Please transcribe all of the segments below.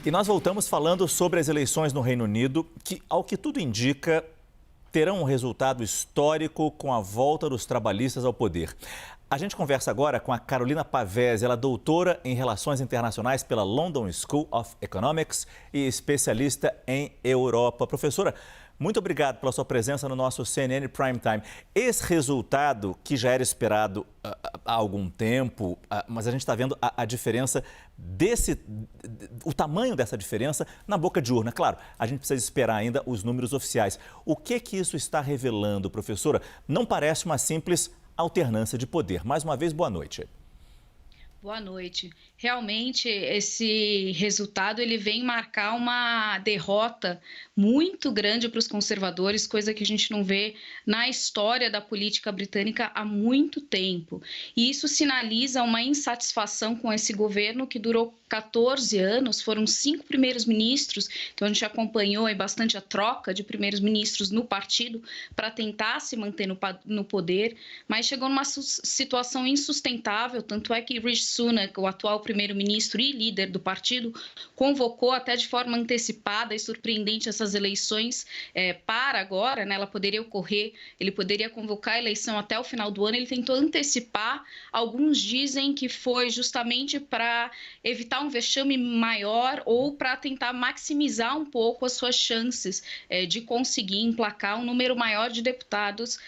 E nós voltamos falando sobre as eleições no Reino Unido, que, ao que tudo indica, terão um resultado histórico com a volta dos trabalhistas ao poder. A gente conversa agora com a Carolina Pavese, ela é doutora em Relações Internacionais pela London School of Economics e especialista em Europa. Professora, muito obrigado pela sua presença no nosso CNN Prime Time. Esse resultado, que já era esperado há algum tempo, mas a gente está vendo a diferença o tamanho dessa diferença na boca de urna. Claro, a gente precisa esperar ainda os números oficiais. O que isso está revelando, professora? Não parece uma simples alternância de poder. Mais uma vez, boa noite. Boa noite. Realmente, esse resultado ele vem marcar uma derrota muito grande para os conservadores, coisa que a gente não vê na história da política britânica há muito tempo. E isso sinaliza uma insatisfação com esse governo que durou 14 anos, foram 5 primeiros ministros, então a gente acompanhou aí bastante a troca de primeiros ministros no partido para tentar se manter no poder, mas chegou numa situação insustentável, tanto é que Rishi Sunak, o atual primeiro-ministro e líder do partido, convocou até de forma antecipada e surpreendente essas eleições para agora, né? Ele poderia convocar a eleição até o final do ano, ele tentou antecipar, alguns dizem que foi justamente para evitar um vexame maior ou para tentar maximizar um pouco as suas chances de conseguir emplacar um número maior de deputados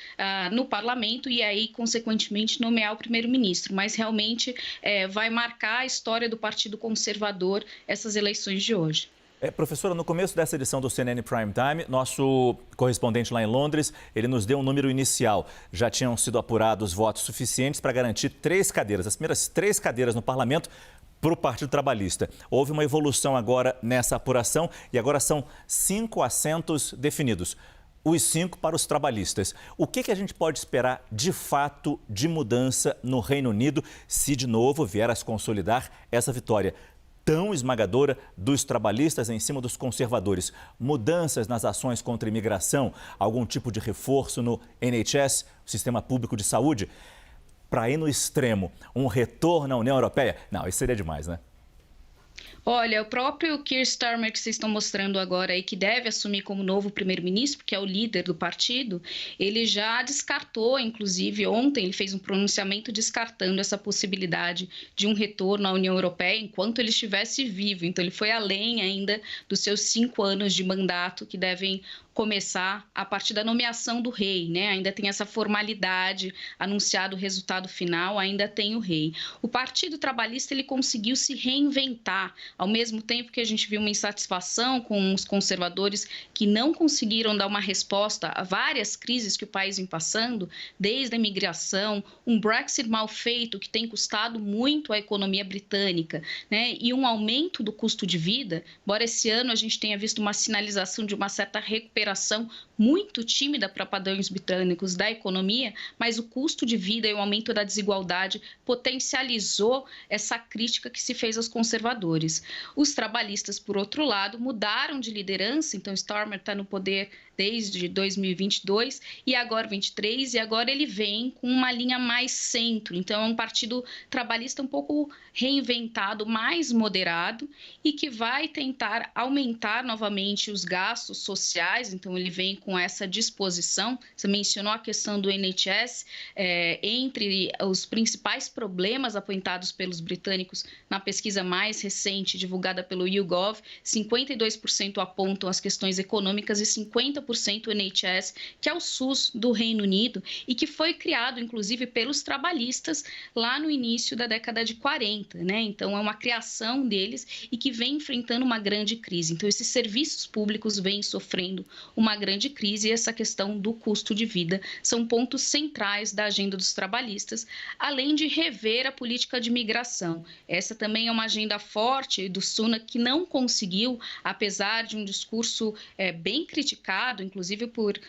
no parlamento e aí, consequentemente, nomear o primeiro-ministro. Mas realmente vai marcar a história do Partido Conservador essas eleições de hoje. Professora, no começo dessa edição do CNN Prime Time, nosso correspondente lá em Londres, ele nos deu um número inicial. Já tinham sido apurados votos suficientes para garantir 3 cadeiras, as primeiras 3 cadeiras no parlamento para o Partido Trabalhista. Houve uma evolução agora nessa apuração e agora são 5 assentos definidos. Os 5 para os trabalhistas. O que a gente pode esperar de fato de mudança no Reino Unido se de novo vier a se consolidar essa vitória tão esmagadora dos trabalhistas em cima dos conservadores? Mudanças nas ações contra a imigração, algum tipo de reforço no NHS, o Sistema Público de Saúde? Para ir no extremo, um retorno à União Europeia? Não, isso seria demais, né? Olha, o próprio Keir Starmer que vocês estão mostrando agora aí, que deve assumir como novo primeiro-ministro, que é o líder do partido, ele já descartou, inclusive ontem ele fez um pronunciamento descartando essa possibilidade de um retorno à União Europeia enquanto ele estivesse vivo. Então ele foi além ainda dos seus 5 anos de mandato que devem começar a partir da nomeação do rei, né? Ainda tem essa formalidade, anunciado o resultado final, ainda tem o rei. O Partido Trabalhista ele conseguiu se reinventar, ao mesmo tempo que a gente viu uma insatisfação com os conservadores que não conseguiram dar uma resposta a várias crises que o país vem passando, desde a imigração, um Brexit mal feito que tem custado muito à economia britânica, né? E um aumento do custo de vida, embora esse ano a gente tenha visto uma sinalização de uma certa recuperação muito tímida para padrões britânicos da economia, mas o custo de vida e o aumento da desigualdade potencializou essa crítica que se fez aos conservadores. Os trabalhistas, por outro lado, mudaram de liderança, então Starmer está no poder desde 2022 e agora 23, e agora ele vem com uma linha mais centro, então é um partido trabalhista um pouco reinventado, mais moderado e que vai tentar aumentar novamente os gastos sociais, então ele vem com essa disposição. Você mencionou a questão do NHS, entre os principais problemas apontados pelos britânicos na pesquisa mais recente divulgada pelo YouGov, 52% apontam as questões econômicas e 50% o NHS, que é o SUS do Reino Unido e que foi criado, inclusive, pelos trabalhistas lá no início da década de 40, né? Então, é uma criação deles e que vem enfrentando uma grande crise. Então, esses serviços públicos vêm sofrendo uma grande crise e essa questão do custo de vida são pontos centrais da agenda dos trabalhistas, além de rever a política de imigração. Essa também é uma agenda forte do Sunak, que não conseguiu, apesar de um discurso bem criticado, inclusive por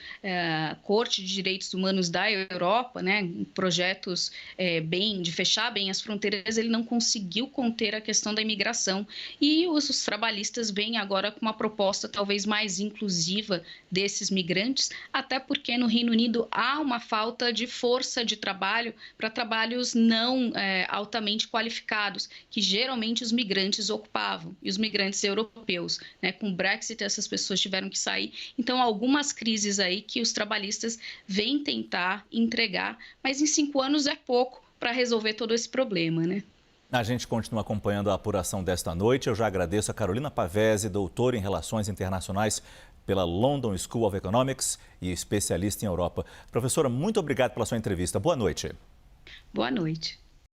Corte de Direitos Humanos da Europa, né, projetos de fechar bem as fronteiras, ele não conseguiu conter a questão da imigração e os trabalhistas vêm agora com uma proposta talvez mais inclusiva desses migrantes, até porque no Reino Unido há uma falta de força de trabalho para trabalhos não altamente qualificados, que geralmente os migrantes ocupavam, e os migrantes europeus, né? Com o Brexit, essas pessoas tiveram que sair. Então, algumas crises aí que os trabalhistas vêm tentar entregar, mas em 5 anos é pouco para resolver todo esse problema, né? A gente continua acompanhando a apuração desta noite. Eu já agradeço a Carolina Pavese, doutora em Relações Internacionais pela London School of Economics e especialista em Europa. Professora, muito obrigado pela sua entrevista. Boa noite. Boa noite.